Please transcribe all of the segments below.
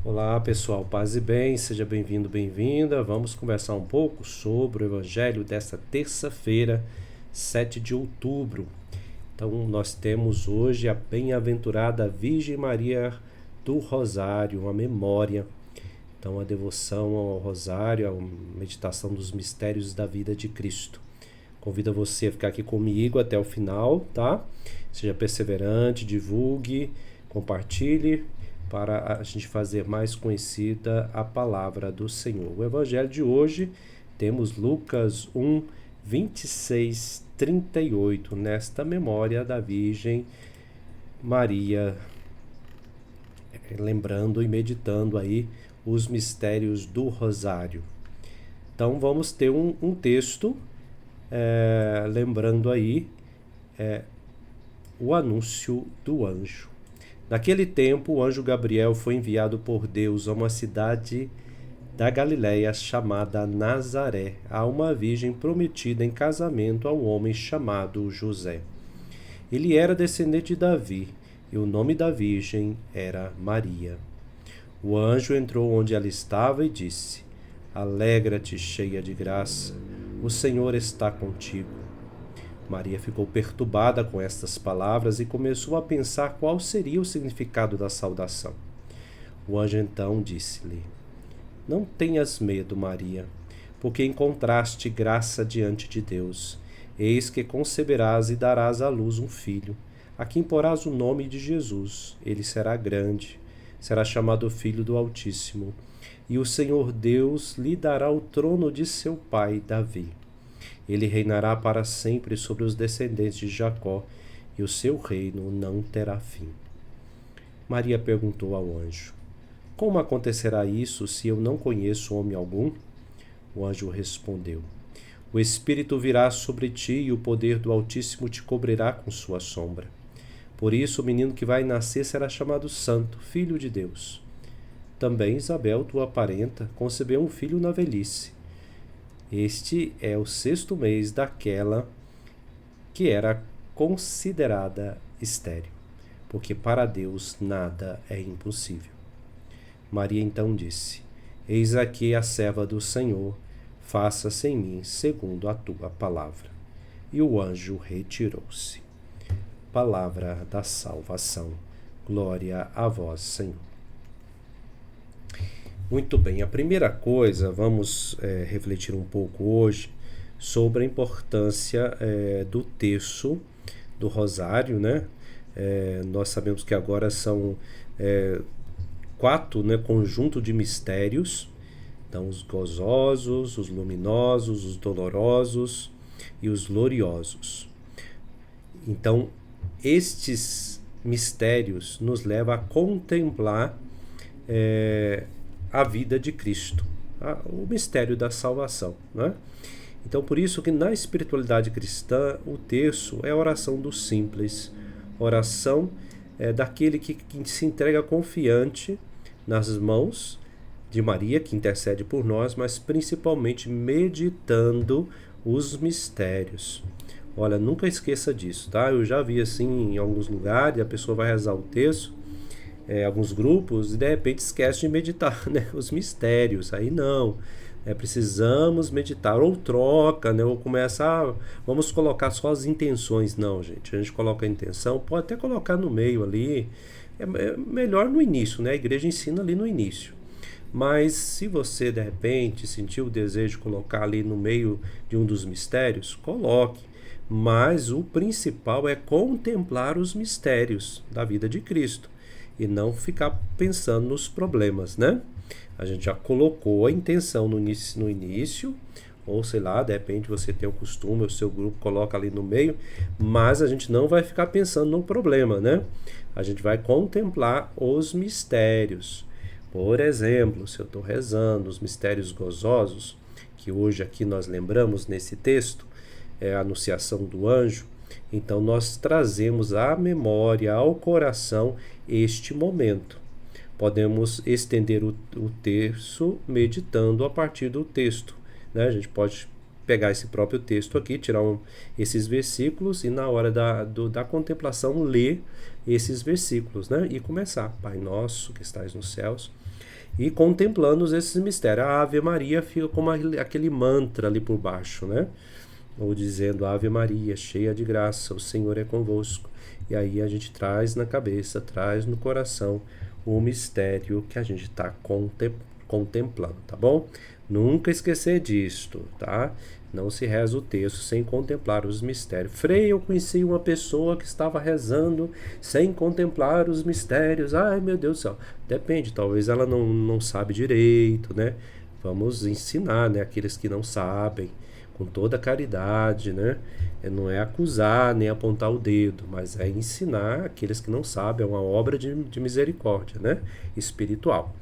Olá pessoal, paz e bem, seja bem-vindo, bem-vinda. Vamos conversar um pouco sobre o Evangelho desta terça-feira, 7 de outubro. Então, nós temos hoje a bem-aventurada Virgem Maria do Rosário, uma memória. Então, a devoção ao Rosário, a meditação dos mistérios da vida de Cristo. Convido você a ficar aqui comigo até o final, tá? Seja perseverante, divulgue, compartilhe, para a gente fazer mais conhecida a palavra do Senhor. O evangelho de hoje temos Lucas 1, 26, 38, nesta memória da Virgem Maria, lembrando e meditando aí os mistérios do Rosário. Então vamos ter um texto, lembrando aí o anúncio do anjo. Naquele tempo, o anjo Gabriel foi enviado por Deus a uma cidade da Galiléia chamada Nazaré, a uma virgem prometida em casamento a um homem chamado José. Ele era descendente de Davi, e o nome da virgem era Maria. O anjo entrou onde ela estava e disse: Alegra-te, cheia de graça, o Senhor está contigo. Maria ficou perturbada com estas palavras e começou a pensar qual seria o significado da saudação. O anjo então disse-lhe: Não tenhas medo, Maria, porque encontraste graça diante de Deus. Eis que conceberás e darás à luz um filho, a quem porás o nome de Jesus. Ele será grande, será chamado Filho do Altíssimo, e o Senhor Deus lhe dará o trono de seu pai Davi. Ele reinará para sempre sobre os descendentes de Jacó, e o seu reino não terá fim. Maria perguntou ao anjo: Como acontecerá isso se eu não conheço homem algum? O anjo respondeu: O Espírito virá sobre ti e o poder do Altíssimo te cobrirá com sua sombra. Por isso o menino que vai nascer será chamado Santo, Filho de Deus. Também Isabel, tua parenta, concebeu um filho na velhice. Este é o 6º mês daquela que era considerada estéril, porque para Deus nada é impossível. Maria então disse: Eis aqui a serva do Senhor, faça-se em mim segundo a tua palavra. E o anjo retirou-se. Palavra da salvação. Glória a vós, Senhor. Muito bem, a primeira coisa, vamos refletir um pouco hoje sobre a importância do terço do Rosário, né? Nós sabemos que agora são 4, né, conjunto de mistérios. Então, os gozosos, os luminosos, os dolorosos e os gloriosos. Então, estes mistérios nos levam a contemplar a vida de Cristo, o mistério da salvação, né? Então, por isso que na espiritualidade cristã, o terço é a oração do simples, oração daquele que se entrega confiante nas mãos de Maria, que intercede por nós, mas principalmente meditando os mistérios. Olha, nunca esqueça disso, tá? Eu já vi assim em alguns lugares, a pessoa vai rezar o terço, alguns grupos, e de repente esquece de meditar, né, os mistérios. Aí não, precisamos meditar, ou troca, né, ou começa, vamos colocar só as intenções. Não, gente, a gente coloca a intenção, pode até colocar no meio ali, é melhor no início, né, a igreja ensina ali no início. Mas se você de repente sentiu o desejo de colocar ali no meio de um dos mistérios, coloque. Mas o principal é contemplar os mistérios da vida de Cristo e não ficar pensando nos problemas, né? A gente já colocou a intenção no início, ou sei lá, de repente você tem o costume, o seu grupo coloca ali no meio, mas a gente não vai ficar pensando no problema, né? A gente vai contemplar os mistérios. Por exemplo, se eu estou rezando os mistérios gozosos, que hoje aqui nós lembramos nesse texto, é a anunciação do anjo, então nós trazemos à memória, ao coração, este momento. Podemos estender o terço meditando a partir do texto, né? A gente pode pegar esse próprio texto aqui, tirar esses versículos e na hora da contemplação ler esses versículos, né? E começar, Pai nosso que estais nos céus, e contemplando esses mistérios. A Ave Maria fica como aquele mantra ali por baixo, né? Ou dizendo Ave Maria, cheia de graça, o Senhor é convosco. E aí a gente traz na cabeça, traz no coração o mistério que a gente está contemplando, tá bom? Nunca esquecer disto, tá? Não se reza o texto sem contemplar os mistérios. Frei, eu conheci uma pessoa que estava rezando sem contemplar os mistérios. Ai, meu Deus do céu. Depende, talvez ela não sabe direito, né? Vamos ensinar, né? Aqueles que não sabem, com toda a caridade, né? Não é acusar nem apontar o dedo, mas é ensinar aqueles que não sabem. É uma obra de misericórdia, né? Espiritual.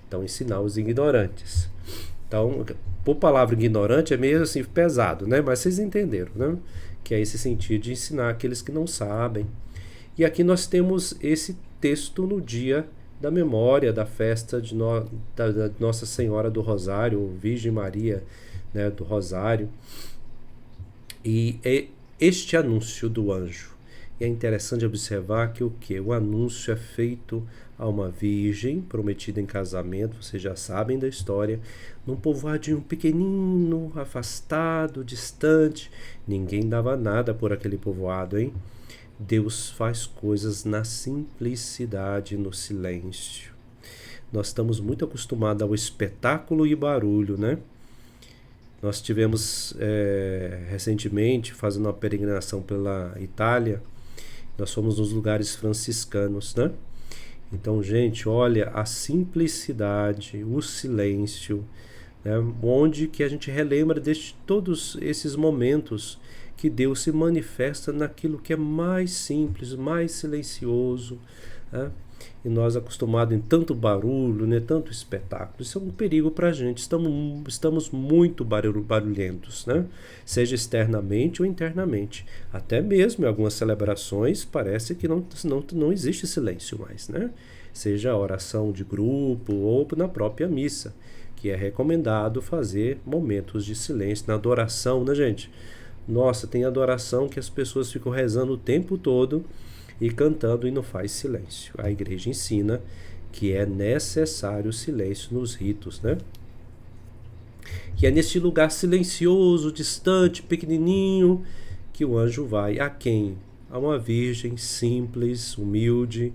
Então, ensinar os ignorantes. Então, por palavra ignorante é meio assim pesado, né? Mas vocês entenderam, né? Que é esse sentido de ensinar aqueles que não sabem. E aqui nós temos esse texto no dia da memória da festa da Nossa Senhora do Rosário, Virgem Maria, né, do Rosário. E é este anúncio do anjo. E é interessante observar que o anúncio é feito a uma virgem prometida em casamento, vocês já sabem da história, num povoadinho pequenino, afastado, distante. Ninguém dava nada por aquele povoado, hein? Deus faz coisas na simplicidade, no silêncio. Nós estamos muito acostumados ao espetáculo e barulho, né? Nós tivemos recentemente, fazendo uma peregrinação pela Itália, nós fomos nos lugares franciscanos, né? Então, gente, olha a simplicidade, o silêncio, né? Onde que a gente relembra de todos esses momentos que Deus se manifesta naquilo que é mais simples, mais silencioso, né? E nós acostumados em tanto barulho, né, tanto espetáculo, isso é um perigo para a gente. Estamos muito barulhentos, né? Seja externamente ou internamente. Até mesmo em algumas celebrações parece que não existe silêncio mais, né? Seja a oração de grupo ou na própria missa, que é recomendado fazer momentos de silêncio na adoração, né, gente? Nossa, tem adoração que as pessoas ficam rezando o tempo todo e cantando e não faz silêncio. A igreja ensina que é necessário silêncio nos ritos, né? E é neste lugar silencioso, distante, pequenininho, que o anjo vai. A quem? A uma virgem simples, humilde.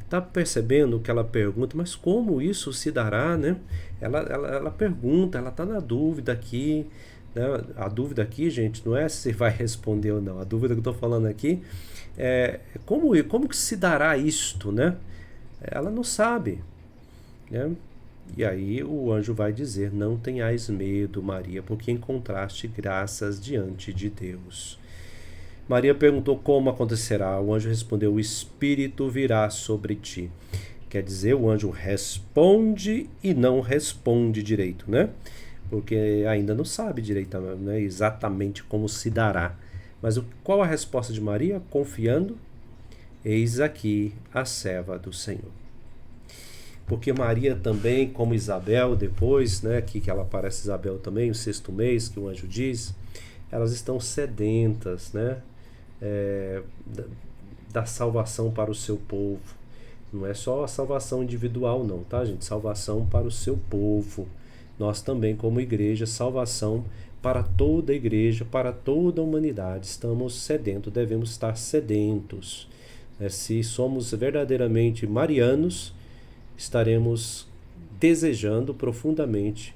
Tá percebendo que ela pergunta, mas como isso se dará, né? Ela pergunta, ela tá na dúvida aqui, né? A dúvida aqui, gente, não é se vai responder ou não. A dúvida que eu tô falando aqui como que se dará isto, né? Ela não sabe, né? E aí o anjo vai dizer: não tenhais medo, Maria, porque encontraste graças diante de Deus. Maria perguntou como acontecerá. O anjo respondeu: o Espírito virá sobre ti. Quer dizer, o anjo responde e não responde direito, né? Porque ainda não sabe direito, né, exatamente como se dará. Mas qual a resposta de Maria? Confiando: eis aqui a serva do Senhor. Porque Maria também, como Isabel, depois, né, que ela aparece Isabel também, o 6º mês, que o anjo diz, elas estão sedentas, né, da salvação para o seu povo. Não é só a salvação individual não, tá, gente? Salvação para o seu povo. Nós também, como igreja, salvação para toda a igreja, para toda a humanidade. Estamos sedentos, devemos estar sedentos. Se somos verdadeiramente marianos, estaremos desejando profundamente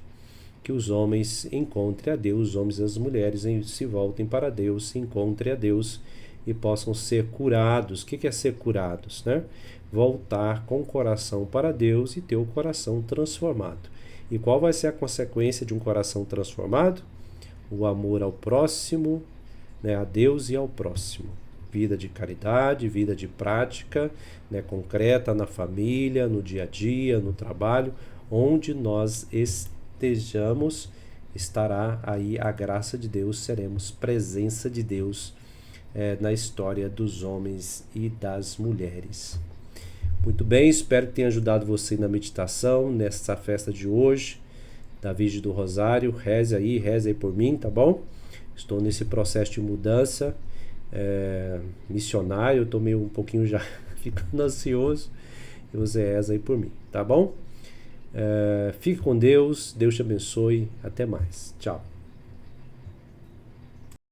que os homens encontrem a Deus, os homens e as mulheres se voltem para Deus, se encontrem a Deus e possam ser curados. O que é ser curados, né? Voltar com o coração para Deus e ter o coração transformado. E qual vai ser a consequência de um coração transformado? O amor ao próximo, né, a Deus e ao próximo. Vida de caridade, vida de prática, né, concreta na família, no dia a dia, no trabalho, onde nós estejamos, estará aí a graça de Deus, seremos presença de Deus na história dos homens e das mulheres. Muito bem, espero que tenha ajudado você na meditação, nessa festa de hoje, da Virgem do Rosário. Reze aí por mim, tá bom? Estou nesse processo de mudança missionário. Estou meio um pouquinho já ficando ansioso. E você reza aí por mim, tá bom? Fique com Deus. Deus te abençoe. Até mais. Tchau.